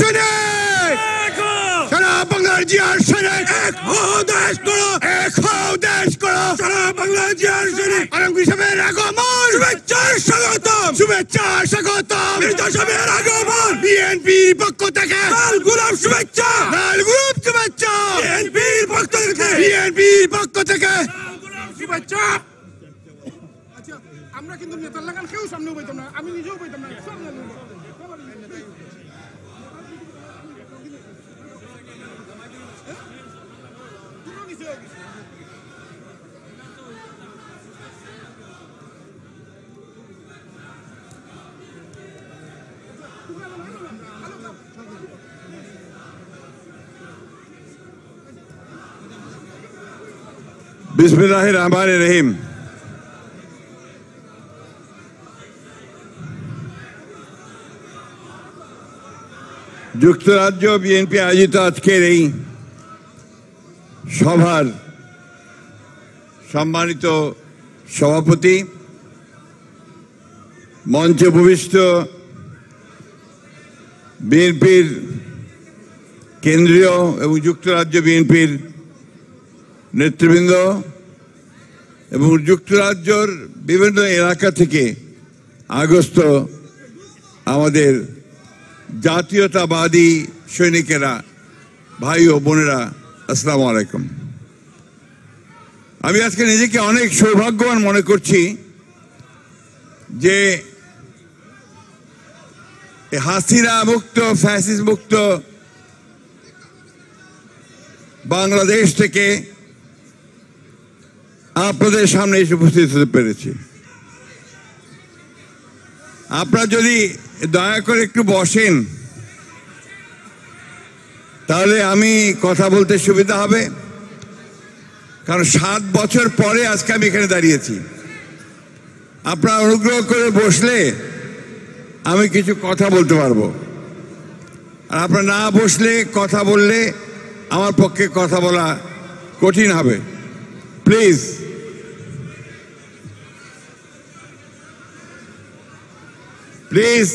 সৈনিক, সারা বাংলার জিয়ার সৈনিক, এক হও দেশ করো, এক হও দেশ করো, সারা বাংলার জিয়ার সৈনিক। আলমগীর সাহেবের আগমন, শুভেচ্ছা স্বাগতম, শুভেচ্ছা স্বাগতম, মির্জা সাহেবের আগমন। বিএনপির পক্ষ থেকে লাল গোলাপ শুভেচ্ছা, লাল গোলাপ শুভেচ্ছা, বিএনপির পক্ষ থেকে, বিএনপির পক্ষ থেকে লাল গোলাপ শুভেচ্ছা। আচ্ছা, আমরা কিন্তু নেতার লাগান কেউ সামনেও পাইতাম না, আমি নিজেও পাইতাম না। বিসমিল্লাহির রহমানির রহিম। যুক্তরাজ্য বিএনপি আয়োজিত আজকের এই সভার সম্মানিত সভাপতি, মঞ্চে উপবিষ্ট বিএনপির কেন্দ্রীয় এবং যুক্তরাজ্য বিএনপির নেতৃবৃন্দ এবং যুক্তরাজ্যের বিভিন্ন এলাকা থেকে আগত আমাদের জাতীয়তাবাদী সৈনিকেরা, ভাই ও বোনেরা, আসসালামু আলাইকুম। আমি আজকে নিজেকে অনেক সৌভাগ্যবান মনে করছি যে হাসিনা মুক্ত, ফ্যাসিস্ট মুক্ত বাংলাদেশ থেকে আপনাদের সামনে এসে উপস্থিত হতে পেরেছি। আপনারা যদি দয়া করে একটু বসেন তাহলে আমি কথা বলতে সুবিধা হবে, কারণ 7 বছর পরে আজকে আমি এখানে দাঁড়িয়েছি। আপনারা অনুগ্রহ করে বসলে আমি কিছু কথা বলতে পারবো, আর আপনারা না বসলে, কথা বললে আমার পক্ষে কথা বলা কঠিন হবে। প্লিজ প্লিজ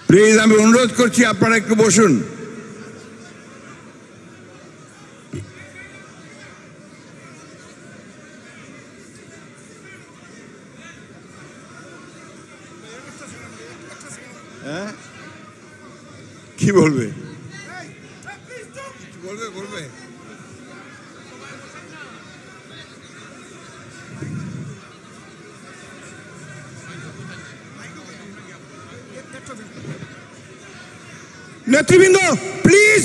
প্লিজ আমি অনুরোধ করছি আপনারা একটু বসুন। হ্যাঁ, কি বলবে? বলবে বলবে নেতৃবৃন্দ, প্লিজ,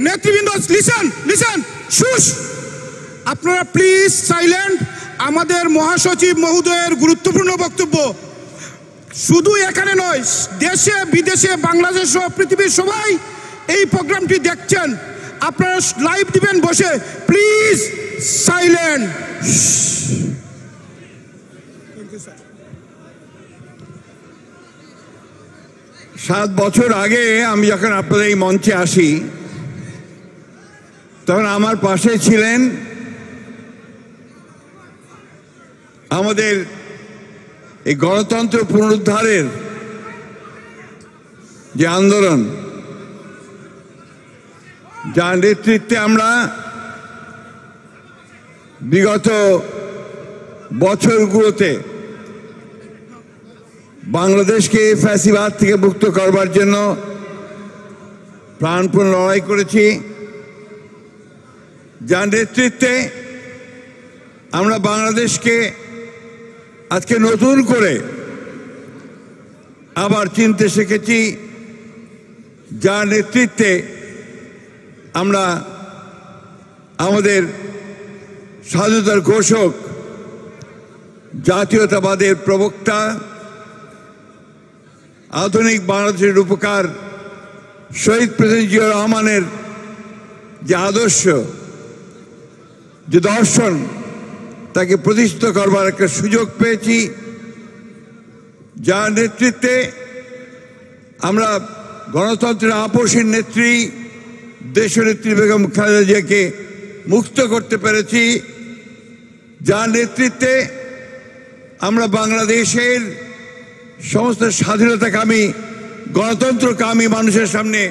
নেতৃবৃন্দ, লিসেন লিসেন, শুশ, আপনারা প্লিজ সাইলেন্ট। আমাদের মহাসচিব মহোদয়ের গুরুত্বপূর্ণ বক্তব্য শুধু এখানে নয়, দেশে বিদেশে, বাংলাদেশ সহ পৃথিবীর সবাই এই প্রোগ্রামটি দেখছেন। আপনারা লাইভ দিবেন বসে, প্লিজ সাইলেন্ট। 7 বছর আগে আমি যখন আপনাদের এই মঞ্চে আসি তখন আমার পাশে ছিলেন আমাদের এই গণতন্ত্র পুনরুদ্ধারের যে আন্দোলন, যার নেতৃত্বে আমরা বিগত বছরগুলোতে বাংলাদেশকে ফ্যাসিবাদ থেকে মুক্ত করবার জন্য প্রাণপণ লড়াই করেছি, যার নেতৃত্বে আমরা বাংলাদেশকে আজকে নতুন করে আবার চিনতে শিখেছি, যার নেতৃত্বে আমরা আমাদের স্বাধীনতার ঘোষক, জাতীয়তাবাদের প্রবক্তা, আধুনিক বাংলাদেশের রূপকার শহীদ প্রেসিডেন্ট জিয়াউর রহমানের যে আদর্শ, যে দর্শন, তাকে প্রতিষ্ঠিত করবার একটা সুযোগ পেয়েছি, যার নেতৃত্বে আমরা গণতন্ত্রের আপসীর নেত্রী দেশনেত্রী বেগম খালেদা জিয়াকে মুক্ত করতে পেরেছি, যার নেতৃত্বে আমরা বাংলাদেশের সমস্ত স্বাধীনতাকামী গণতন্ত্রকামী মানুষের সামনে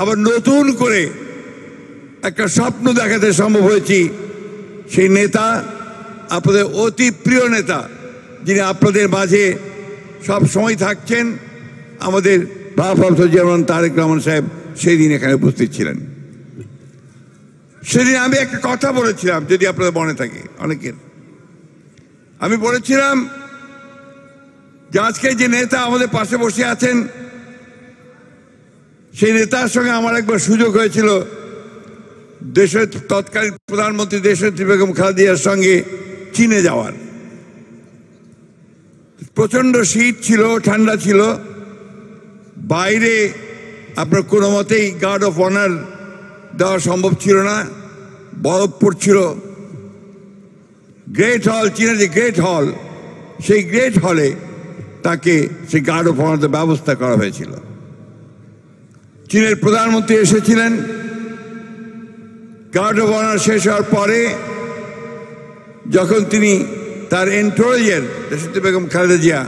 আবার নতুন করে একটা স্বপ্ন দেখাতে সম্ভব হয়েছি। সেই নেতা, আপনাদের অতি প্রিয় নেতা, যিনি আপনাদের মাঝে সব সময় থাকছেন, আমাদের ভারপ্রাপ্ত চেয়ারম্যান তারেক রহমান সাহেব সেই দিন এখানে উপস্থিত ছিলেন। সেদিন আমি একটা কথা বলেছিলাম, যদি আপনাদের মনে থাকে অনেকের, আমি বলেছিলাম যে আজকে যে নেতা আমাদের পাশে বসে আছেন, সেই নেতার সঙ্গে আমার একবার সুযোগ হয়েছিল দেশের তৎকালীন প্রধানমন্ত্রী দেশনেত্রী বেগম খালেদা জিয়ার সঙ্গে চীনে যাওয়ার। প্রচন্ড শীত ছিল, ঠান্ডা ছিল, বাইরে আপনার কোনো মতেই গার্ড অফ অনার দেওয়া সম্ভব ছিল না, বরফ পড়ছিল। গ্রেট হল, চীনের যে গ্রেট হল, সেই গ্রেট হলে তাকে সেই গার্ড অফ অনার ব্যবস্থা করা হয়েছিল। চীনের প্রধানমন্ত্রী এসেছিলেন। গার্ড অফ অনার শেষ হওয়ার পরে যখন তিনি তার এন্টোরেজের দেশনেত্রী বেগম খালেদা জিয়া,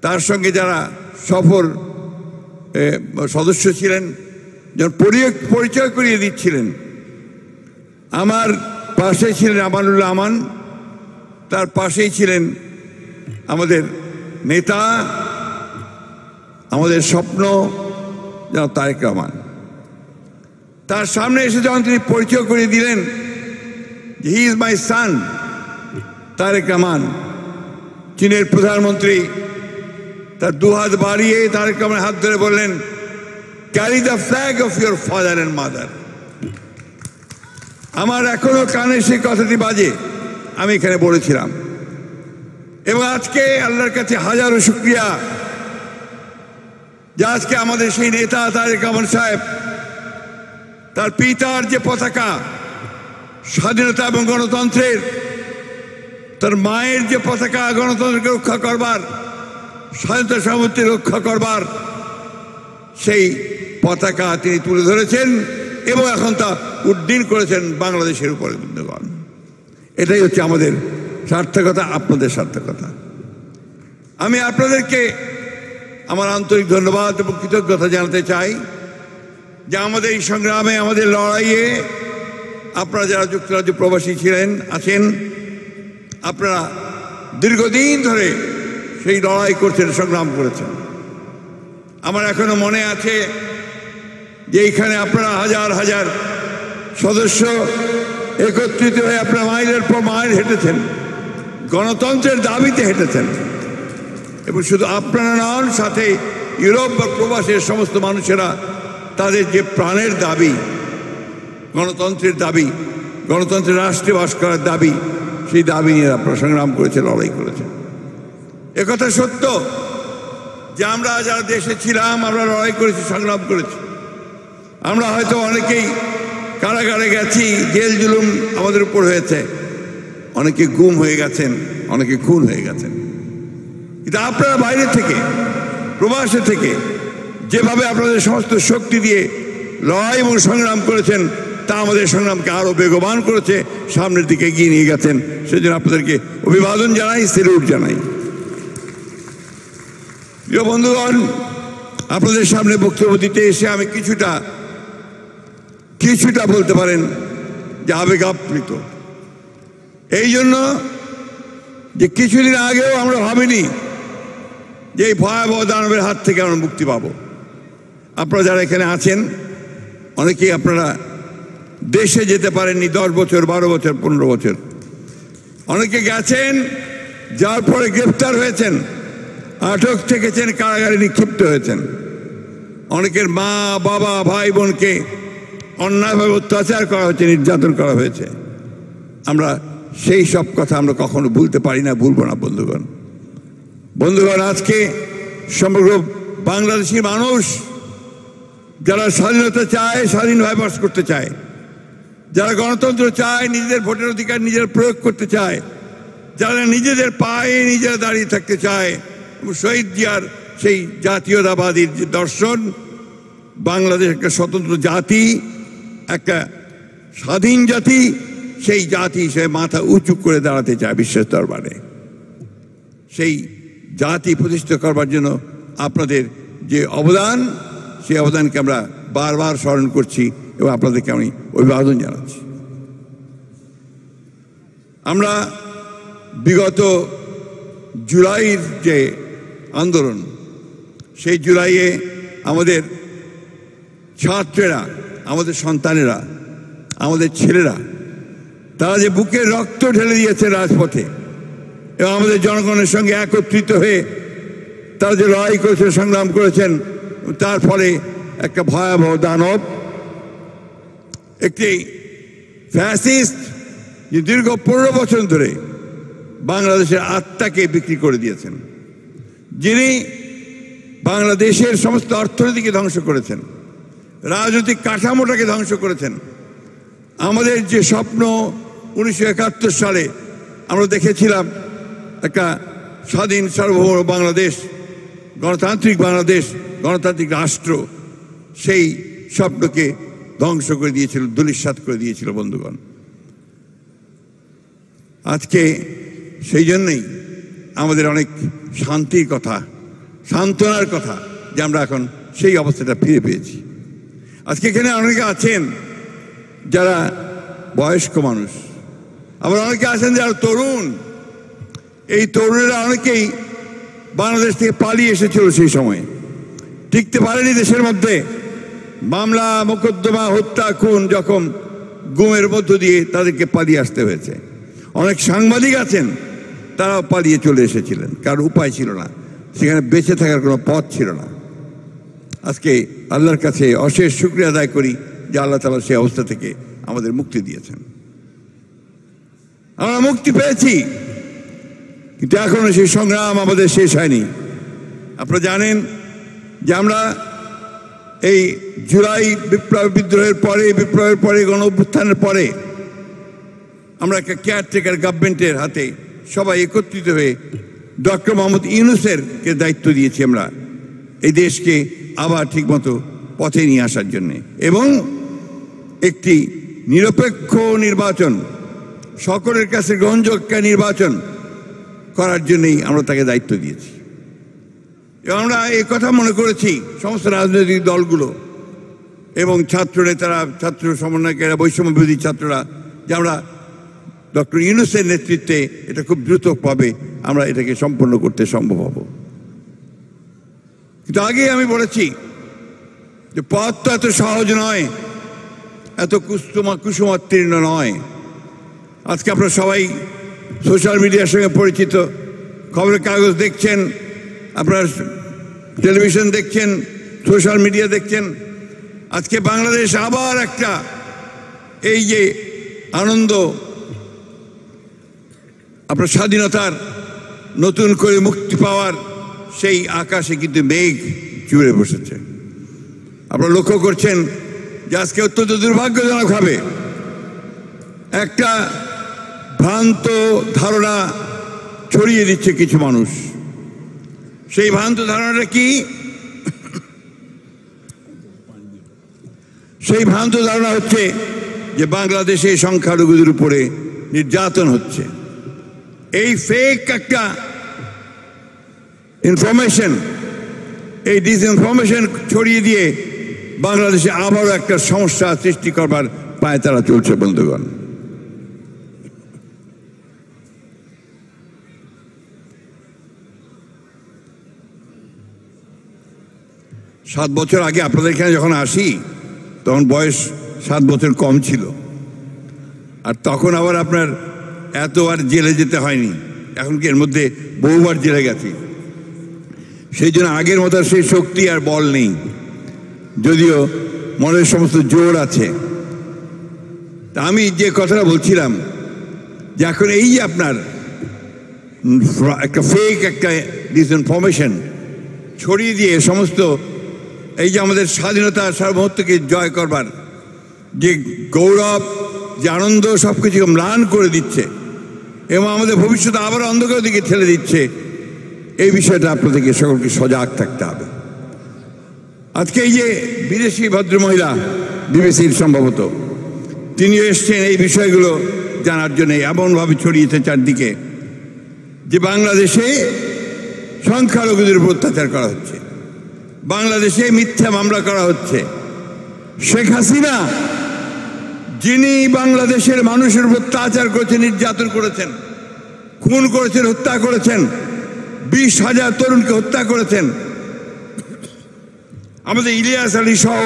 তার সঙ্গে যারা সফর সদস্য ছিলেন, যখন পরিচয় করিয়ে দিচ্ছিলেন, আমার পাশে ছিলেন আমানুল্লাহ আমান, তার পাশেই ছিলেন আমাদের নেতা, আমাদের স্বপ্ন জনাব তারেক রহমান। তার সামনে এসে যখন তিনি পরিচয় করিয়ে দিলেন, হি ইজ মাই সান তারেক রহমান, চীনের প্রধানমন্ত্রী তার দুহাত বাড়িয়ে তারেক রহমানের হাত ধরে বললেন, carry the flag of your father and mother. আমার এখনো কানে সেই কথাটি বাজে, আমি এখানে বলেছিলাম। এবং আজকে আল্লাহর কাছে হাজারো শুকরিয়া যে আজকে আমাদের সেই নেতা তারেক রহমান সাহেব তার পিতার যে পতাকা স্বাধীনতা এবং গণতন্ত্রের, তার মায়ের যে পতাকা গণতন্ত্রকে রক্ষা করবার, স্বাধীনতা সার্বভৌমত্ব রক্ষা করবার, সেই পতাকা তিনি তুলে ধরেছেন এবং এখন তা উড্ডীন করেছেন বাংলাদেশের উপরে। বন্ধুগণ, এটাই হচ্ছে আমাদের সার্থকতা, আপনাদের সার্থকতা। আমি আপনাদেরকে আমার আন্তরিক ধন্যবাদ এবং কৃতজ্ঞতা জানাতে চাই যে আমাদের এই সংগ্রামে, আমাদের লড়াইয়ে আপনারা যারা যুক্তরাজ্য প্রবাসী ছিলেন, আছেন, আপনারা দীর্ঘদিন ধরে সেই লড়াই করছেন, সংগ্রাম করেছেন। আমার এখনো মনে আছে যে এইখানে আপনারা হাজার হাজার সদস্য একত্রিত হয়ে আপনারা মাইলের পর মাইল হেঁটেছেন, গণতন্ত্রের দাবিতে হেঁটেছেন। এবং শুধু আপনারা নন, সাথে ইউরোপ বা প্রবাসের সমস্ত মানুষেরা তাদের যে প্রাণের দাবি, গণতন্ত্রের দাবি, গণতন্ত্রের রাষ্ট্রে বাস করার দাবি, সেই দাবি নিয়ে আপনারা সংগ্রাম করেছেন, লড়াই করেছেন। একথা সত্য যে আমরা যারা দেশে ছিলাম, আমরা লড়াই করেছি, সংগ্রাম করেছি। আমরা হয়তো অনেকেই কারাগারে গেছি, জেল জুলুম আমাদের উপর হয়েছে, অনেকে গুম হয়ে গেছেন, অনেকে খুন হয়ে গেছেন। কিন্তু আপনারা বাইরে থেকে, প্রবাসে থেকে যেভাবে আপনাদের সমস্ত শক্তি দিয়ে লড়াই এবং সংগ্রাম করেছেন, তা আমাদের সংগ্রামকে আরো বেগবান করেছে, সামনের দিকে এগিয়ে নিয়ে গেছেন। সেজন্য আপনাদেরকে অভিবাদন জানাই, সেলুট জানাই। প্রিয় বন্ধুগণ, আপনাদের সামনে বক্তব্য দিতে এসে আমি কিছুটা বলতে পারেন যে আবেগ আপ্লুত। এই জন্য যে কিছুদিন আগেও আমরা ভাবিনি যে এই ভয়াবহ দানবের হাত থেকে আমরা মুক্তি পাবো। আপনারা যারা এখানে আছেন, অনেকেই আপনারা দেশে যেতে পারেননি 10 বছর, 12 বছর, 15 বছর। অনেকে গেছেন, যার পরে গ্রেফতার হয়েছেন, আটক থেকেছেন, কারাগারে নিক্ষিপ্ত হয়েছেন। অনেকের মা, বাবা, ভাই বোনকে অন্যায়ভাবে অত্যাচার করা হয়েছে, নির্যাতন করা হয়েছে। আমরা সেই সব কথা আমরা কখনো ভুলতে পারি না, ভুলবো না। বন্ধুগণ, আজকে সমগ্র বাংলাদেশি মানুষ যারা স্বাধীনতা চায়, স্বাধীনভাবে বাস করতে চায়, যারা গণতন্ত্র চায়, নিজেদের ভোটের অধিকার নিজেরা প্রয়োগ করতে চায়, যারা নিজেদের পায়ে নিজেরা দাঁড়িয়ে থাকতে চায়, শহীদ জিয়ার সেই জাতীয়তাবাদীর যে দর্শন, বাংলাদেশ একটা স্বতন্ত্র জাতি, একটা স্বাধীন জাতি, সেই জাতি হিসেবে মাথা উঁচু করে দাঁড়াতে চায় বিশ্বের দরবারে। সেই জাতি প্রতিষ্ঠা করবার জন্য আপনাদের যে অবদান, সেই অবদানকে আমরা বারবার স্মরণ করছি এবং আপনাদেরকে আমি অভিবাদন জানাচ্ছি। আমরা বিগত জুলাইয়ের যে আন্দোলন, সেই জুলাইয়ে আমাদের ছাত্রেরা, আমাদের সন্তানেরা, আমাদের ছেলেরা, তারা যে বুকের রক্ত ঢেলে দিয়েছে রাজপথে এবং আমাদের জনগণের সঙ্গে একত্রিত হয়ে তারা যে লড়াই করেছেন, সংগ্রাম করেছেন, তার ফলে একটা ভয়াবহ দানব, একটি ফ্যাসিস্ট, যে দীর্ঘ 15 বছর ধরে বাংলাদেশের আত্মাকে বিক্রি করে দিয়েছেন, যিনি বাংলাদেশের সমস্ত অর্থনীতিকে ধ্বংস করেছেন, রাজনৈতিক কাঠামোটাকে ধ্বংস করেছেন। আমাদের যে স্বপ্ন 1971 সালে আমরা দেখেছিলাম একটা স্বাধীন সার্বভৌম বাংলাদেশ, গণতান্ত্রিক বাংলাদেশ, গণতান্ত্রিক রাষ্ট্র, সেই স্বপ্নকে ধ্বংস করে দিয়েছিল, ধূলিসাৎ করে দিয়েছিল বন্ধুগণ। আজকে সেই জন্যই আমাদের অনেক শান্তির কথা, সান্ত্বনার কথা যে আমরা এখন সেই অবস্থাটা ফিরে পেয়েছি। আজকে এখানে অনেকে আছেন যারা বয়স্ক মানুষ, আবার অনেকে আছেন যারা তরুণ। এই তরুণেরা অনেকেই বাংলাদেশ থেকে পালিয়ে এসেছিল, সেই সময় টিকতে পারেনি দেশের মধ্যে। মামলা, মোকদ্দমা, হত্যা, খুন, যখন গুমের মধ্য দিয়ে তাদেরকে পালিয়ে আসতে হয়েছে। অনেক সাংবাদিক আছেন, তারাও পালিয়ে চলে এসেছিলেন, কারণ উপায় ছিল না, সেখানে বেঁচে থাকার কোনো পথ ছিল না। আজকে আল্লাহর কাছে অশেষ শুকরিয়া আদায় করি যে আল্লাহ তাআলা সেই অবস্থা থেকে আমাদের মুক্তি দিয়েছেন। আমরা মুক্তি পেয়েছি, কিন্তু এখনো সেই সংগ্রাম আমাদের শেষ হয়নি। আপনারা জানেন যে আমরা এই জুলাই বিদ্রোহের পরে, বিপ্লবের পরে, গণ অভ্যুত্থানের পরে আমরা একটা কেয়ারটেকার গভর্নমেন্টের হাতে সবাই একত্রিত হয়ে ডক্টর মোহাম্মদ ইউনূসেরকে দায়িত্ব দিয়েছি আমরা এই দেশকে আবার ঠিকমতো পথে নিয়ে আসার জন্যে, এবং একটি নিরপেক্ষ নির্বাচন, সকলের কাছে গ্রহণযোগ্য নির্বাচন করার জন্যই আমরা তাকে দায়িত্ব দিয়েছি। এবং আমরা এই কথা মনে করেছি সমস্ত রাজনৈতিক দলগুলো এবং ছাত্র নেতারা, ছাত্র সমন্বয়কেরা, বৈষম্য বিরোধী ছাত্ররা, যে আমরা ডক্টর ইউনূসের নেতৃত্বে এটা খুব দ্রুতভাবে আমরা এটাকে সম্পন্ন করতে সম্ভব হব। কিন্তু আগে আমি বলেছি যে পথ তো এত সহজ নয়, এত কুসুমাত্তীর্ণ নয়। আজকে আপনারা সবাই সোশ্যাল মিডিয়ার সঙ্গে পরিচিত, খবরের কাগজ দেখছেন, আপনারা টেলিভিশন দেখছেন, সোশ্যাল মিডিয়া দেখছেন। আজকে বাংলাদেশ আবার একটা এই যে আনন্দ, আপনার স্বাধীনতার নতুন করে মুক্তি পাওয়ার সেই আকাশে কিন্তু মেঘ চুড়ে বসেছে। আপনারা লক্ষ্য করছেন যে আজকে অত্যন্ত দুর্ভাগ্যজনক ভাবে একটা ভ্রান্ত ধারণা ছড়িয়ে দিচ্ছে কিছু মানুষ। সেই ভ্রান্ত ধারণাটা কি? সেই ভ্রান্ত ধারণা হচ্ছে যে বাংলাদেশে সংখ্যালঘুদের উপরে নির্যাতন হচ্ছে। এই ফেক একটা ইনফরমেশন, এই ডিসইনফরমেশন ছড়িয়ে দিয়ে বাংলাদেশে আবারও একটা সমস্যা সৃষ্টি করবার পায়ে তারা চলছে বন্ধুগণ। সাত বছর আগে আপনাদের এখানে যখন আসি তখন বয়স 7 বছর কম ছিল, আর তখন আবার আপনার এতবার জেলে যেতে হয়নি। এখন কি এর মধ্যে বহুবার জেলে গেছি, সেই জন্য আগের মতো সেই শক্তি আর বল নেই, যদিও মনের সমস্ত জোর আছে। তা আমি যে কথাটা বলছিলাম যে এখন এই যে আপনার একটা ফেক একটা ডিসইনফরমেশন ছড়িয়ে দিয়ে সমস্ত এই যে আমাদের স্বাধীনতা সার্বভৌমত্বকে জয় করবার যে গৌরব, যে আনন্দ, সব কিছু ম্লান করে দিচ্ছে এবং আমাদের ভবিষ্যতে আবার অন্ধকার দিকে ঠেলে দিচ্ছে, এই বিষয়টা আপনাদেরকে সকলকে সজাগ থাকতে হবে। আজকে এই যে বিদেশি ভদ্রমহিলা, বিবিসির সম্ভবত, তিনিও এসছেন এই বিষয়গুলো জানার জন্য, এমনভাবে ছড়িয়েছে চারদিকে যে বাংলাদেশে সংখ্যালঘুদের উপর অত্যাচার করা হচ্ছে, বাংলাদেশে মিথ্যা মামলা করা হচ্ছে। শেখ হাসিনা যিনি বাংলাদেশের মানুষের উপর অত্যাচার করেছেন, নির্যাতন করেছেন, খুন করেছেন, হত্যা করেছেন, 20,000 তরুণকে হত্যা করেছেন, আমাদের ইলিয়াস আলী সহ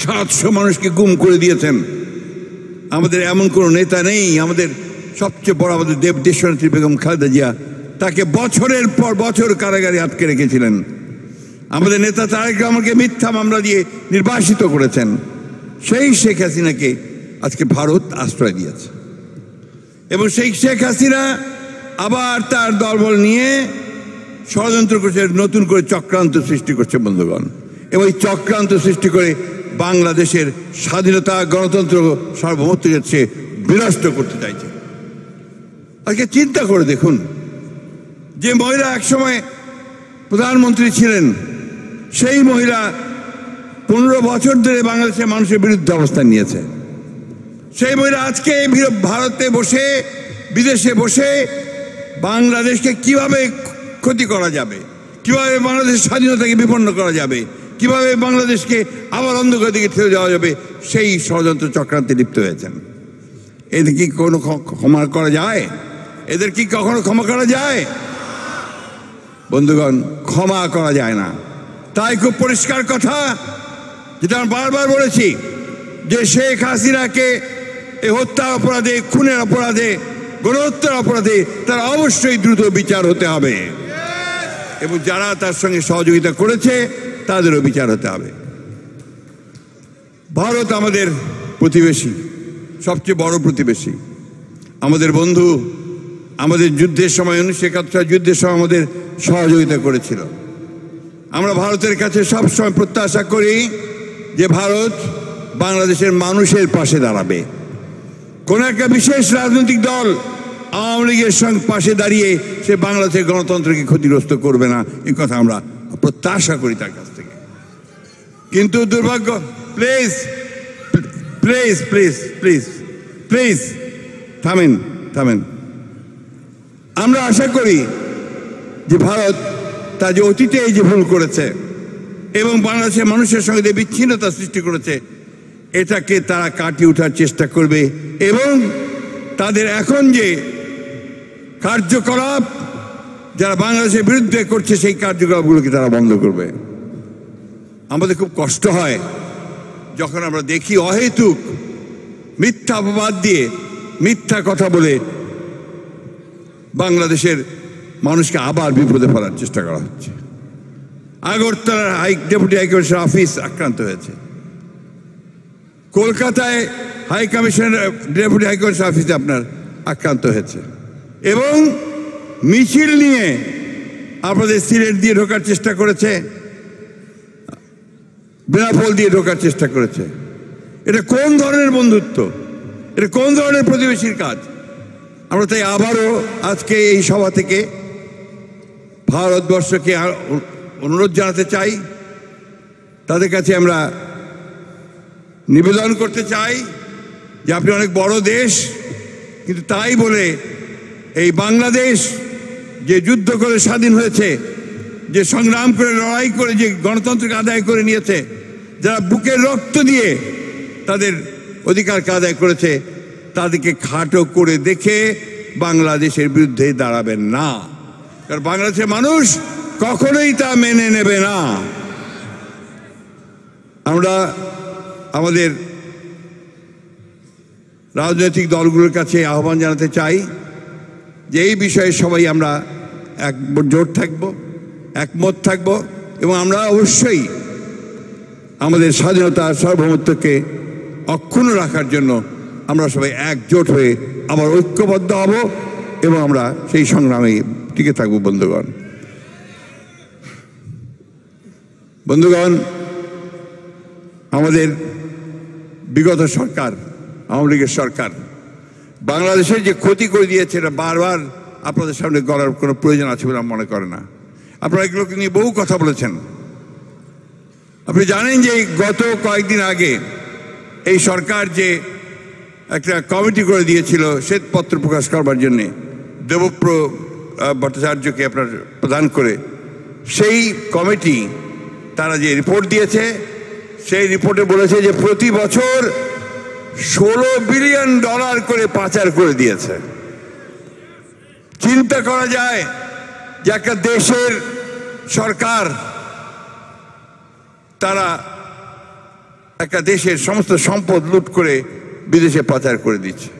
700 মানুষকে গুম করে দিয়েছেন। আমাদের এমন কোনো নেতা নেই, আমাদের সবচেয়ে বড় আমাদের দেশনেত্রী বেগম খালেদা জিয়া, তাকে বছরের পর বছর কারাগারে আটকে রেখেছিলেন। আমাদের নেতা তারেক রহমানকে মিথ্যা মামলা দিয়ে নির্বাসিত করেছেন। সেই শেখ হাসিনাকে আজকে ভারত আশ্রয় দিয়েছে এবং সেই শেখ হাসিনা আবার তার দলবল নিয়ে ষড়যন্ত্র করছে, নতুন করে চক্রান্ত সৃষ্টি করছে বন্ধুগণ, এবং এই চক্রান্ত সৃষ্টি করে বাংলাদেশের স্বাধীনতা, গণতন্ত্র, সার্বভৌমত্বকে সে বিনষ্ট করতে চাইছে। আজকে চিন্তা করে দেখুন, যে মহিলা একসময় প্রধানমন্ত্রী ছিলেন, সেই মহিলা 15 বছর ধরে বাংলাদেশের মানুষের বিরুদ্ধে অবস্থান নিয়েছে। সেই মহিলা আজকে ভারতে বসে, বিদেশে বসে বাংলাদেশকে কিভাবে ক্ষতি করা যাবে, কিভাবে বাংলাদেশের স্বাধীনতাকে বিপন্ন করা যাবে, কিভাবে বাংলাদেশকে আবার অন্ধকার দিকে ঠেলে যাওয়া যাবে, সেই ষড়যন্ত্র চক্রান্তে লিপ্ত হয়েছেন। এদের কি কোনো ক্ষমা করা যায়? এদের কি কখনো ক্ষমা করা যায়? বন্ধুগণ, ক্ষমা করা যায় না। তাই খুব পরিষ্কার কথা, যেটা আমি বারবার বলেছি, যে শেখ হাসিনাকে এই হত্যার অপরাধে, খুনের অপরাধে, গণহত্যার অপরাধে তার অবশ্যই দ্রুত বিচার হতে হবে এবং যারা তার সঙ্গে সহযোগিতা করেছে তাদেরও বিচার হতে হবে। ভারত আমাদের প্রতিবেশী, সবচেয়ে বড় প্রতিবেশী, আমাদের বন্ধু। আমাদের যুদ্ধের সময়, 1971 যুদ্ধের সময় আমাদের সহযোগিতা করেছিল। আমরা ভারতের কাছে সবসময় প্রত্যাশা করি যে ভারত বাংলাদেশের মানুষের পাশে দাঁড়াবে। কোন একটা বিশেষ রাজনৈতিক দল আওয়ামী লীগের সঙ্গে পাশে দাঁড়িয়ে সে বাংলাদেশের গণতন্ত্রকে ক্ষতিগ্রস্ত করবে না, এই কথা আমরা প্রত্যাশা করি তার কাছ থেকে। কিন্তু দুর্ভাগ্য, please please please please please থামেন থামেন। আমরা আশা করি যে ভারত তার যে অতীতে এই যে ভুল করেছে এবং বাংলাদেশের মানুষের সঙ্গে যে বিচ্ছিন্নতা সৃষ্টি করেছে, এটাকে তারা কাটিয়ে ওঠার চেষ্টা করবে এবং তাদের এখন যে কার্যকলাপ যারা বাংলাদেশের বিরুদ্ধে করছে, সেই কার্যকলাপগুলোকে তারা বন্ধ করবে। আমাদের খুব কষ্ট হয় যখন আমরা দেখি অহেতুক মিথ্যা অপবাদ দিয়ে, মিথ্যা কথা বলে বাংলাদেশের মানুষকে আবার বিপদে ফেলার চেষ্টা করা হচ্ছে। আগরতলার ডেপুটি হাইকমিশনার অফিস আক্রান্ত হয়েছে, কলকাতায় হাই কমিশনার ডেপুটি হাইকমিশনার অফিসে আপনার আক্রান্ত হয়েছে এবং মিছিল নিয়ে আপনাদের সিলেট দিয়ে ঢোকার চেষ্টা করেছে, বেনাপোল দিয়ে ঢোকার চেষ্টা করেছে। এটা কোন ধরনের বন্ধুত্ব? এটা কোন ধরনের প্রতিবেশীর কাজ? আমরা তাই আবারও আজকে এই সভা থেকে ভারতবর্ষকে অনুরোধ জানাতে চাই, তাদের কাছে আমরা নিবেদন করতে চাই যে আপনি অনেক বড় দেশ, কিন্তু তাই বলে এই বাংলাদেশ যে যুদ্ধ করে স্বাধীন হয়েছে, যে সংগ্রাম করে, লড়াই করে, যে গণতন্ত্রকে আদায় করে নিয়েছে, যারা বুকের রক্ত দিয়ে তাদের অধিকারকে আদায় করেছে, তাদেরকে খাটো করে দেখে বাংলাদেশের বিরুদ্ধে দাঁড়াবেন না, কারণ বাংলাদেশের মানুষ কখনোই তা মেনে নেবে না। আমরা আমাদের রাজনৈতিক দলগুলোর কাছে আহ্বান জানাতে চাই যে এই বিষয়ে সবাই আমরা একজোট থাকব, একমত থাকব এবং আমরা অবশ্যই আমাদের স্বাধীনতা, সার্বভৌমত্বকে অক্ষুণ্ণ রাখার জন্য আমরা সবাই একজোট হয়ে আবার ঐক্যবদ্ধ হব এবং আমরা সেই সংগ্রামে টিকে থাকব। বন্ধুগণ, আমাদের বিগত সরকার, আওয়ামী লীগের সরকার, বাংলাদেশের যে ক্ষতি করে দিয়েছে, এটা বারবার আপনাদের সামনে করার কোনো প্রয়োজন আছে বলে আমি মনে করি না। আপনারা এগুলোকে নিয়ে বহু কথা বলেছেন। আপনি জানেন যে গত কয়েকদিন আগে এই সরকার যে একটা কমিটি করে দিয়েছিল শ্বেতপত্র প্রকাশ করবার জন্যে, দেবপ্র ভট্টাচার্যকে আপনার প্রদান করে সেই কমিটি তারা যে রিপোর্ট দিয়েছে সেই রিপোর্টে বলেছে যে প্রতি বছর $16 বিলিয়ন করে পাচার করে দিয়েছে। চিন্তা করা যায় যে একটা দেশের সরকার তারা একটা দেশের সমস্ত সম্পদ লুট করে বিদেশে পাচার করে দিচ্ছে।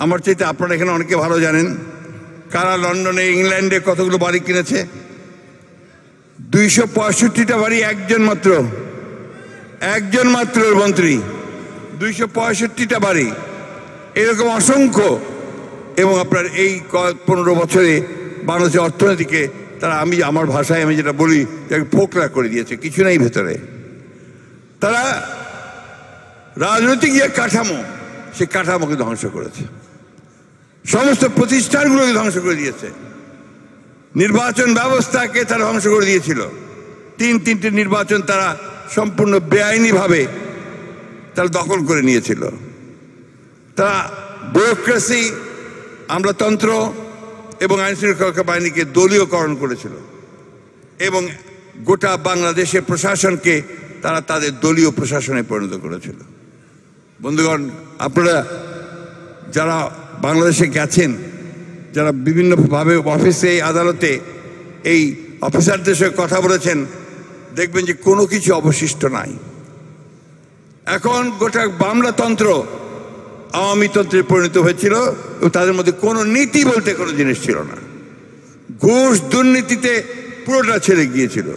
আমার চাইতে আপনারা এখানে অনেকে ভালো জানেন কারা লন্ডনে ইংল্যান্ডে কতগুলো বাড়ি কিনেছে। 265টা বাড়ি একজন মাত্র মন্ত্রী, 265টা বাড়ি, এরকম অসংখ্য। এবং আপনার এই 15 বছরে বাংলাদেশের অর্থনীতিকে তারা আমার ভাষায় আমি যেটা বলি ফোকলা করে দিয়েছে, কিছু নেই ভেতরে। তারা রাজনৈতিক যে কাঠামো সেই কাঠামোকে ধ্বংস করেছে, সমস্ত প্রতিষ্ঠানগুলোকে ধ্বংস করে দিয়েছে, নির্বাচন ব্যবস্থাকে তারা ধ্বংস করে দিয়েছিল। 3টে নির্বাচন তারা সম্পূর্ণ বেআইনিভাবে তারা দখল করে নিয়েছিল। তারা ব্যুরোক্রেসি, আমলাতন্ত্র এবং আইনশৃঙ্খলা বাহিনীকে দলীয়করণ করেছিল এবং গোটা বাংলাদেশের প্রশাসনকে তারা তাদের দলীয় প্রশাসনে পরিণত করেছিল। বন্ধুগণ, আপনারা যারা বাংলাদেশে গেছেন, যারা বিভিন্নভাবে অফিসে আদালতে এই অফিসারদের সঙ্গে কথা বলেছেন, দেখবেন যে কোনো কিছু অবশিষ্ট নাই। এখন গোটা বামলাতন্ত্র আওয়ামী তন্ত্রে পরিণত হয়েছিল এবং তাদের মধ্যে কোনো নীতি বলতে কোনো জিনিস ছিল না। ঘুষ দুর্নীতিতে পুরোটা ছেড়ে গিয়েছিল।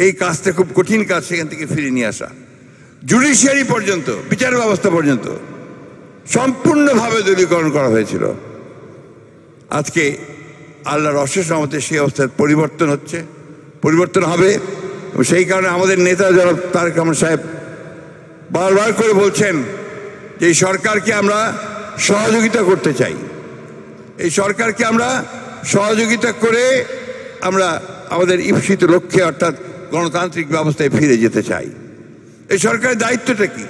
এই কাজটা খুব কঠিন কাজ, সেখান থেকে ফিরে নিয়ে আসা। জুডিশিয়ারি পর্যন্ত, বিচার ব্যবস্থা পর্যন্ত সম্পূর্ণভাবে দলীয়করণ করা হয়েছিল। আজকে আল্লাহর অশেষ রহমতে সেই অবস্থার পরিবর্তন হচ্ছে, পরিবর্তন হবে। এবং সেই কারণে আমাদের নেতা জনাব তারেক রহমান সাহেব বারবার করে বলছেন যে এই সরকারকে আমরা সহযোগিতা করতে চাই, এই সরকারকে আমরা সহযোগিতা করে আমরা আমাদের ঈপ্সিত লক্ষ্যে অর্থাৎ গণতান্ত্রিক ব্যবস্থায় ফিরে যেতে চাই। এই সরকারের দায়িত্বটা কি?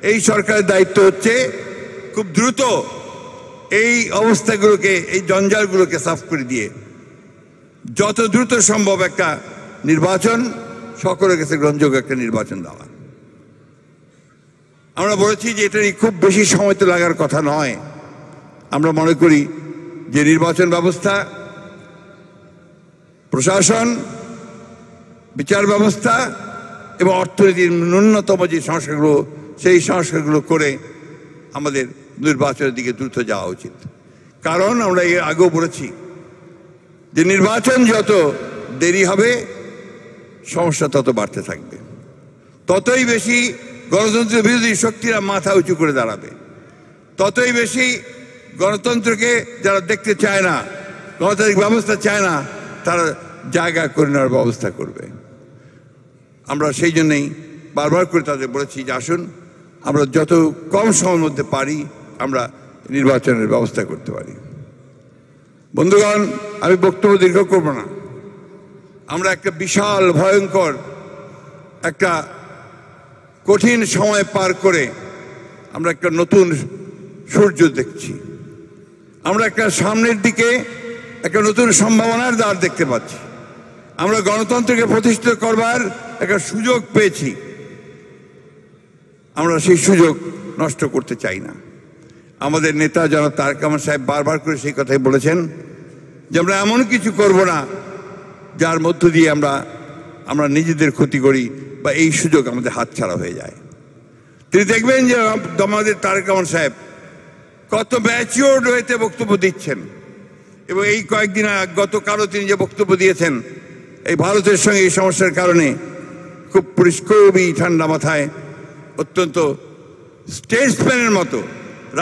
এই সরকারের দায়িত্ব হচ্ছে খুব দ্রুত এই অবস্থাগুলোকে, এই জঞ্জালগুলোকে সাফ করে দিয়ে যত দ্রুত সম্ভব একটা নির্বাচন, সকলের কাছে গ্রহণযোগ্য একটা নির্বাচন দেওয়া। আমরা বলেছি যে এটারই খুব বেশি সময় তো লাগার কথা নয়। আমরা মনে করি যে নির্বাচন ব্যবস্থা, প্রশাসন, বিচার ব্যবস্থা এবং অর্থনীতির ন্যূনতম যে সংস্কারগুলো, সেই সংস্কারগুলো করে আমাদের নির্বাচনের দিকে দ্রুত যাওয়া উচিত। কারণ আমরা এর আগেও বলেছি যে নির্বাচন যত দেরি হবে সমস্যা তত বাড়তে থাকবে, ততই বেশি গণতন্ত্রের বিরোধী শক্তিরা মাথা উঁচু করে দাঁড়াবে, ততই বেশি গণতন্ত্রকে যারা দেখতে চায় না, গণতান্ত্রিক ব্যবস্থা চায় না, তারা জায়গা করে নেওয়ার ব্যবস্থা করবে। আমরা সেই জন্যই বারবার করে তাদের বলেছি যে আসুন আমরা যত কম সময়ের মধ্যে পারি আমরা নির্বাচনের ব্যবস্থা করতে পারি। বন্ধুগণ, আমি বক্তব্য দীর্ঘ করব না। আমরা একটা বিশাল ভয়ঙ্কর একটা কঠিন সময় পার করে আমরা একটা নতুন সূর্য দেখছি। আমরা একটা সামনের দিকে একটা নতুন সম্ভাবনার দ্বার দেখতে পাচ্ছি। আমরা গণতন্ত্রকে প্রতিষ্ঠিত করবার একটা সুযোগ পেয়েছি। আমরা সেই সুযোগ নষ্ট করতে চাই না। আমাদের নেতা জনাব তারেক রহমান সাহেব বারবার করে সেই কথাই বলেছেন যে আমরা এমন কিছু করব না যার মধ্য দিয়ে আমরা নিজেদের ক্ষতি করি বা এই সুযোগ আমাদের হাতছাড়া হয়ে যায়। তিনি দেখবেন যে আমাদের তারেক রহমান সাহেব কত ম্যাচিওরড হয়েতে বক্তব্য দিচ্ছেন এবং এই কয়েকদিন গতকালও তিনি যে বক্তব্য দিয়েছেন এই ভারতের সঙ্গে এই সমস্যার কারণে খুব খুবই ঠান্ডা মাথায় অত্যন্ত স্টেটসম্যানের মতো,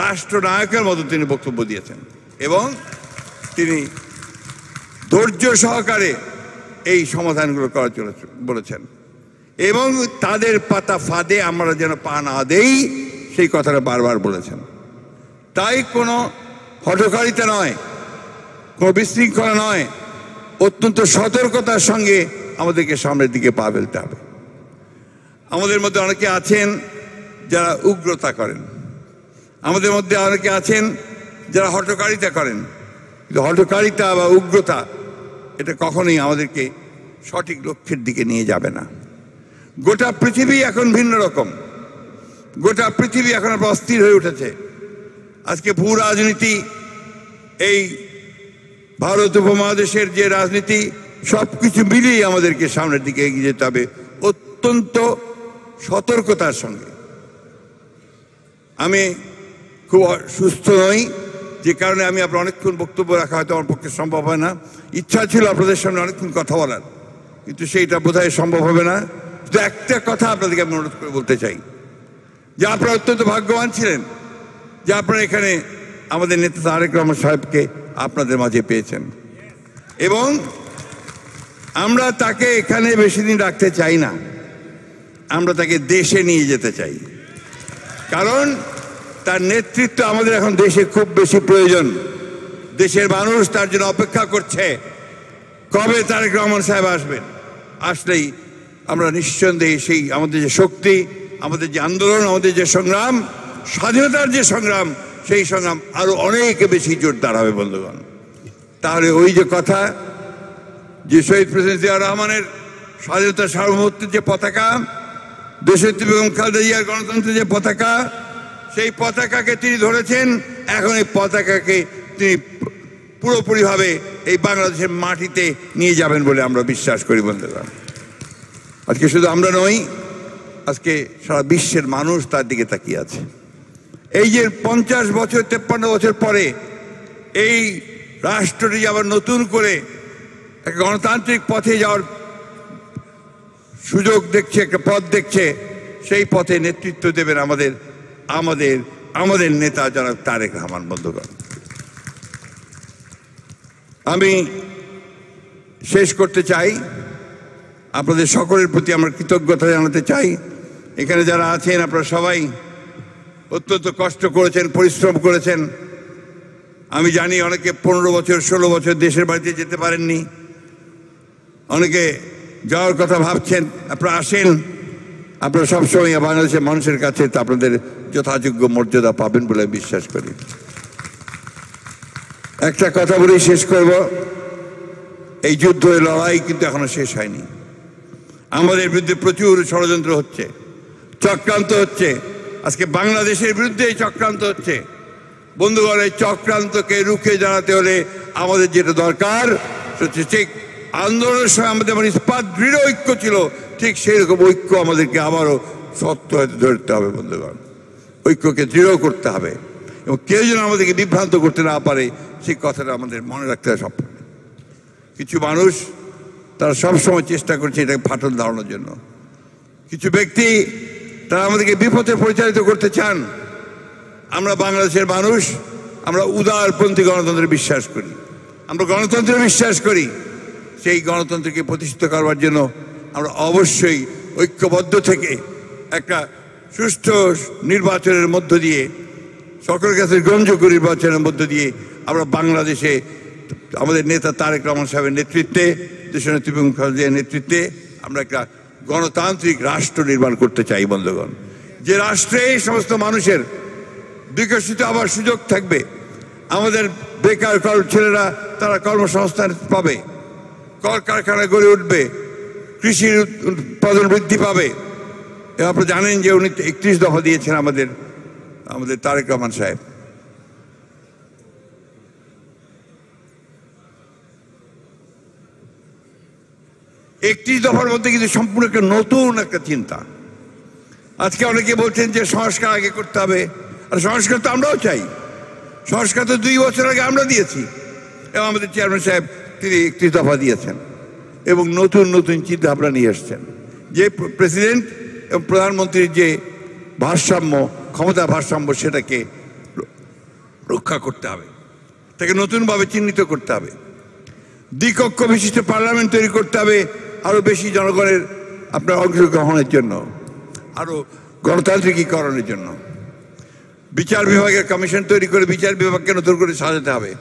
রাষ্ট্রনায়কের মতো তিনি বক্তব্য দিয়েছেন এবং তিনি ধৈর্য সহকারে এই সমাধানগুলো করার জন্য বলেছেন এবং তাদের পাতা ফাঁদে আমরা যেন পা না দেই সেই কথাটা বারবার বলেছেন। তাই কোনো হঠকারিতা নয়, কোনো বিশৃঙ্খলা নয়, অত্যন্ত সতর্কতার সঙ্গে আমাদেরকে সামনের দিকে পা ফেলতে হবে। আমাদের মধ্যে অনেকে আছেন যারা উগ্রতা করেন, আমাদের মধ্যে অনেকে আছেন যারা হঠকারিতা করেন, কিন্তু হঠকারিতা বা উগ্রতা এটা কখনোই আমাদেরকে সঠিক লক্ষ্যের দিকে নিয়ে যাবে না। গোটা পৃথিবী এখন ভিন্ন রকম, গোটা পৃথিবী এখন অস্থির হয়ে উঠেছে। আজকে ভূ রাজনীতি, এই ভারত উপমহাদেশের যে রাজনীতি, সব কিছু মিলিয়ে আমাদেরকে সামনের দিকে এগিয়ে যেতে হবে অত্যন্ত সতর্কতার সঙ্গে। আমি খুব সুস্থ নই, যে কারণে আমি আপনার অনেকক্ষণ বক্তব্য রাখা হয়তো আমার পক্ষে সম্ভব হয় না। ইচ্ছা ছিল আপনাদের সামনে অনেকক্ষণ কথা বলার, কিন্তু সেইটা বোধহয় সম্ভব হবে না। শুধু একটা কথা আপনাদেরকে আমি অনুরোধ করে বলতে চাই যে আপনারা অত্যন্ত ভাগ্যবান ছিলেন যে আপনারা এখানে আমাদের নেতা তারেক রহমান সাহেবকে আপনাদের মাঝে পেয়েছেন, এবং আমরা তাকে এখানে বেশি দিন রাখতে চাই না, আমরা তাকে দেশে নিয়ে যেতে চাই। কারণ তার নেতৃত্ব আমাদের এখন দেশে খুব বেশি প্রয়োজন। দেশের মানুষ তার জন্য অপেক্ষা করছে কবে তারেক রহমান সাহেব আসবেন। আসলেই আমরা নিঃসন্দেহে সেই আমাদের যে শক্তি, আমাদের যে আন্দোলন, আমাদের যে সংগ্রাম, স্বাধীনতার যে সংগ্রাম, সেই সংগ্রাম আরো অনেক বেশি জোরদার হবে বন্ধুগণ। তাহলে ওই যে কথা যে শহীদ প্রেসিডেন্ট জিয়া রহমানের স্বাধীনতা সার্বভৌমত্বের যে পতাকা, দেশনেত্রী বেগম খালেদা জিয়ার গণতন্ত্রের যে পতাকা, সেই পতাকাকে তিনি ধরেছেন। এখন এই পতাকাকে তিনি পুরোপুরিভাবে এই বাংলাদেশের মাটিতে নিয়ে যাবেন বলে আমরা বিশ্বাস করি বন্ধুগণ। আজকে শুধু আমরা নই, আজকে সারা বিশ্বের মানুষ তার দিকে তাকিয়ে আছে। এই যে 50 বছর 53 বছর পরে এই রাষ্ট্রটি আবার নতুন করে একটা গণতান্ত্রিক পথে যাওয়ার সুযোগ দেখছে, একটা পথ দেখছে, সেই পথে নেতৃত্ব দেবেন আমাদের আমাদের আমাদের নেতা জনাব তারেক রহমান বন্ধুগণ। আমি শেষ করতে চাই, আপনাদের সকলের প্রতি আমরা কৃতজ্ঞতা জানাতে চাই। এখানে যারা আছেন আপনারা সবাই অত্যন্ত কষ্ট করেছেন, পরিশ্রম করেছেন। আমি জানি অনেকে 15 বছর 16 বছর দেশের বাড়িতে যেতে পারেননি, অনেকে যাওয়ার কথা ভাবছেন। আপনারা আসেন, আপনারা সবসময় বাংলাদেশের মানুষের কাছে আপনাদের যথাযোগ্য মর্যাদা পাবেন বলে বিশ্বাস করি। একটা কথা বলেই শেষ করব, এই যুদ্ধ লড়াই কিন্তু এখনো শেষ হয়নি। আমাদের বিরুদ্ধে প্রচুর ষড়যন্ত্র হচ্ছে, চক্রান্ত হচ্ছে। আজকে বাংলাদেশের বিরুদ্ধে এই চক্রান্ত হচ্ছে বন্ধুগণ। এই চক্রান্তকে রুখে দাঁড়াতে হলে আমাদের যেটা দরকার হচ্ছে, ঠিক আন্দোলনের সময় আমাদের মানে ইস্পাত দৃঢ় ঐক্য ছিল, ঠিক সেই রকম ঐক্য আমাদেরকে আবারও শক্ত হতে ধরতে হবে বন্ধুগণ। ঐক্যকে দৃঢ় করতে হবে, এবং কেউ যেন আমাদেরকে বিভ্রান্ত করতে না পারে সেই কথাটা আমাদের মনে রাখতে হবে সব। কিছু মানুষ তারা সবসময় চেষ্টা করছে এটাকে ফাটল ধরানোর জন্য। কিছু ব্যক্তি তারা আমাদেরকে বিপথে পরিচালিত করতে চান। আমরা বাংলাদেশের মানুষ, আমরা উদারপন্থী গণতন্ত্রে বিশ্বাস করি, আমরা গণতন্ত্রে বিশ্বাস করি। সেই গণতন্ত্রকে প্রতিষ্ঠিত করবার জন্য আমরা অবশ্যই ঐক্যবদ্ধ থেকে একটা সুষ্ঠু নির্বাচনের মধ্য দিয়ে, সকলের কাছে গ্রহণযোগ্য নির্বাচনের মধ্য দিয়ে আমরা বাংলাদেশে আমাদের নেতা তারেক রহমান সাহেবের নেতৃত্বে, দেশনেত্রী বেগম খালেদা জিয়ার নেতৃত্বে আমরা একটা গণতান্ত্রিক রাষ্ট্র নির্মাণ করতে চাই বন্ধুগণ। যে রাষ্ট্রে এই সমস্ত মানুষের বিকশিত হওয়ার সুযোগ থাকবে, আমাদের বেকার ছেলেরা তারা কর্মসংস্থান পাবে, কলকারখানা গড়ে উঠবে, কৃষির উৎপাদন বৃদ্ধি পাবে। আপনারা জানেন যে উনি 31 দফা দিয়েছেন আমাদের তারেক রহমান সাহেব। একটি দফার মধ্যে কিন্তু সম্পূর্ণ একটা নতুন একটা চিন্তা। আজকে অনেকে বলছেন যে সংস্কার আগে করতে হবে, আর সংস্কার তো আমরাও চাই। সংস্কার তো 2 বছর আগে আমরা দিয়েছি, এবং আমাদের চেয়ারম্যান সাহেব তিনি 31 দফা দিয়েছেন, এবং নতুন নতুন চিন্তা ভাবনা নিয়ে এসছেন। যে প্রেসিডেন্ট এবং প্রধানমন্ত্রীর যে ভারসাম্য, ক্ষমতা ভারসাম্য, সেটাকে রক্ষা করতে হবে, তাকে নতুনভাবে চিহ্নিত করতে হবে। দ্বিকক্ষ বিশিষ্ট পার্লামেন্ট তৈরি করতে হবে, আরও বেশি জনগণের আপনার অংশগ্রহণের জন্য, আরও গণতান্ত্রিকীকরণের জন্য। বিচার বিভাগের কমিশন তৈরি করে বিচার বিভাগকে নতুন করে সাজাতে হবে।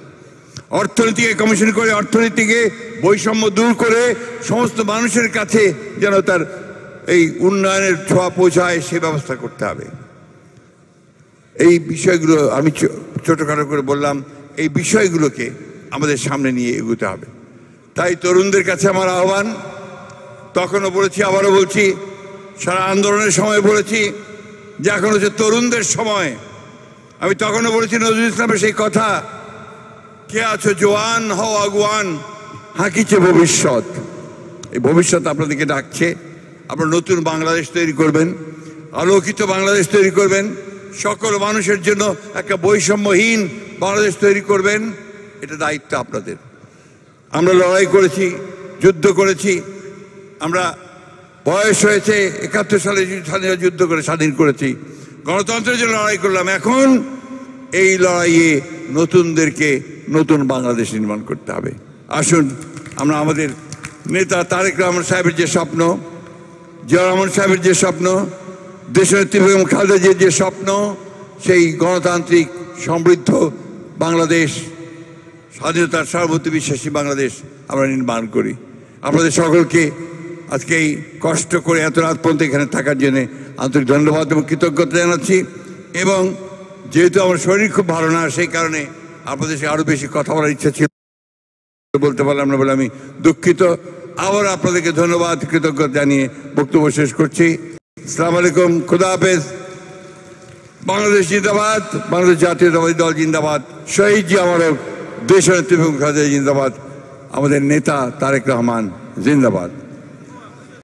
অর্থনীতিকে কমিশন করে অর্থনীতিকে বৈষম্য দূর করে সমস্ত মানুষের কাছে যেন তার এই উন্নয়নের ছোঁয়া পৌঁছায় সে ব্যবস্থা করতে হবে। এই বিষয়গুলো আমি ছোটোখাটো করে বললাম, এই বিষয়গুলোকে আমাদের সামনে নিয়ে এগোতে হবে। তাই তরুণদের কাছে আমার আহ্বান, তখনও বলেছি আবারও বলছি, সারা আন্দোলনের সময় বলেছি যে এখন হচ্ছে তরুণদের সময়। আমি তখনও বলেছি নজরুল ইসলামের সেই কথা, কে আছো জোয়ান হও আগুয়ান, হাঁকিছে ভবিষ্যৎ। এই ভবিষ্যৎ আপনাদেরকে ডাকছে। আপনারা নতুন বাংলাদেশ তৈরি করবেন, আলোকিত বাংলাদেশ তৈরি করবেন, সকল মানুষের জন্য একটা বৈষম্যহীন বাংলাদেশ তৈরি করবেন। এটা দায়িত্ব আপনাদের। আমরা লড়াই করেছি, যুদ্ধ করেছি, আমরা বয়স হয়েছে ৭১ সালে স্বাধীনতা যুদ্ধ করে স্বাধীন করেছি, গণতন্ত্রের জন্য লড়াই করলাম। এখন এই লড়াইয়ে নতুনদেরকে নতুন বাংলাদেশ নির্মাণ করতে হবে। আসুন আমরা আমাদের নেতা তারেক রহমান সাহেবের যে স্বপ্ন, জিয়া রহমান সাহেবের যে স্বপ্ন, দেশনেত্রী বেগম খালেদা জিয়ার যে স্বপ্ন, সেই গণতান্ত্রিক সমৃদ্ধ বাংলাদেশ, স্বাধীনতার সার্বভৌম বিশ্বাসী বাংলাদেশ আমরা নির্মাণ করি। আপনাদের সকলকে আজকে এই কষ্ট করে এত রাত পর্যন্ত এখানে থাকার জন্য আন্তরিক ধন্যবাদ এবং কৃতজ্ঞতা জানাচ্ছি। এবং যেহেতু আমার শরীর খুব ভালো না, সেই কারণে আপনাদের সাথে আরও বেশি কথা বলার ইচ্ছা ছিল, বলতে পারলাম না বলে আমি দুঃখিত। আবার আপনাদেরকে ধন্যবাদ কৃতজ্ঞতা জানিয়ে বক্তব্য শেষ করছি। আসসালামু আলাইকুম, খুদা হাফেজ। বাংলাদেশ জিন্দাবাদ, বাংলাদেশ জাতীয়তাবাদী দল জিন্দাবাদ, শহীদ জিয়া অমর, দেশনেত্রী বেগম খালেদা জিয়া জিন্দাবাদ, আমাদের নেতা তারেক রহমান জিন্দাবাদ।